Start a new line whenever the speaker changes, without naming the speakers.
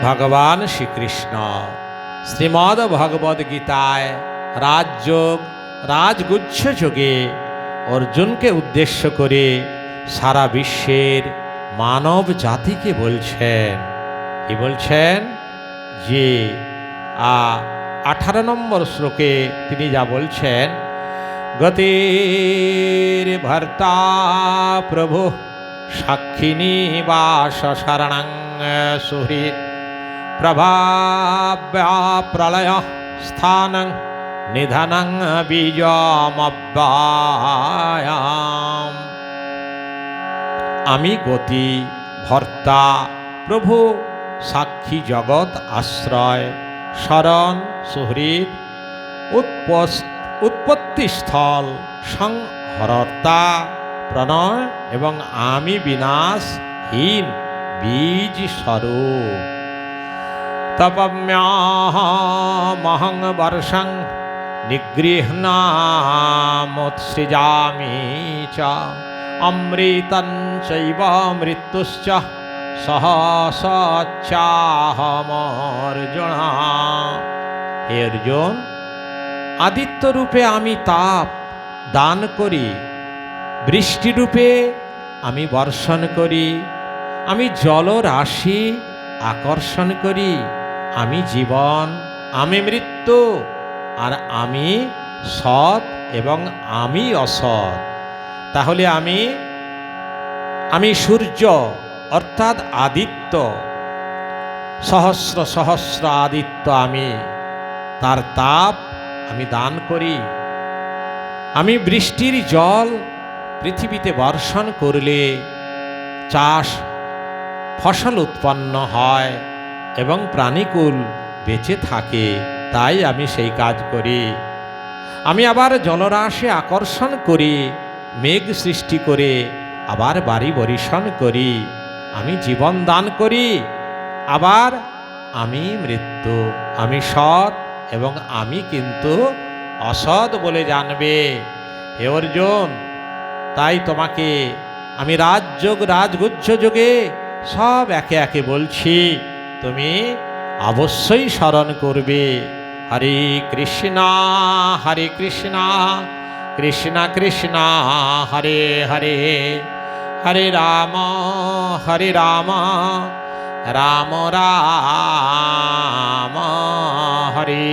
ভগবান শ্রীকৃষ্ণ শ্রীমদ্ ভগবদ গীতায় রাজযোগ রাজগুচ্ছ যোগে অর্জুনকে উদ্দেশ্য করে সারা বিশ্বের মানব জাতিকে বলছেন, কি বলছেন যে 18 নম্বর শ্লোকে তিনি যা বলছেন, গতির ভর্তা প্রভু সাক্ষিণী বাস শরণং সুহৃদ প্রভাব্যা প্রলয় স্থানং নিধনং বীজমব্যায়াম। আমি গতি ভর্তা প্রভু সাক্ষী জগৎ আশ্রয় শরণ সুহৃদ উৎপত্তিস্থল সংহরতা প্রণয় এবং আমি বিনাশহীন বীজ স্বরূপ। তপম্যাহমহং বর্ষং নিগৃহ্ণামোৎসৃজামি চ অমৃতং চৈব মৃত্যুশ্চ সহসচ্চাহমর্জুন। হে অর্জুন, আদিত্য রূপে আমি তাপ দান করি, বৃষ্টিরূপে আমি বর্ষণ করি, আমি জলরাশি আকর্ষণ করি, আমি জীবন, আমি মৃত্যু, আর আমি সৎ এবং আমি অসৎ। তাহলে আমি সূর্য অর্থাৎ আদিত্য, সহস্র সহস্র আদিত্য আমি, তার তাপ আমি দান করি। আমি বৃষ্টির জল পৃথিবীতে বর্ষণ করলে চাষ ফসল উৎপন্ন হয় এবং প্রাণীকুল বেঁচে থাকে, তাই আমি সেই কাজ করি। আমি আবার জলরাশি আকর্ষণ করি, মেঘ সৃষ্টি করে আবার বাড়ি বরিশন করি। আমি জীবন দান করি, আবার আমি মৃত্যু, আমি সৎ এবং আমি কিন্তু অসৎ বলে জানবে। হে অর্জুন, তাই তোমাকে আমি রাজযোগ রাজগুচ্ছ যোগে সব একে একে বলছি, তুমি অবশ্যই স্মরণ করবে। হরে কৃষ্ণ কৃষ্ণ কৃষ্ণ হরে হরে, হরে রাম রাম রাম হরে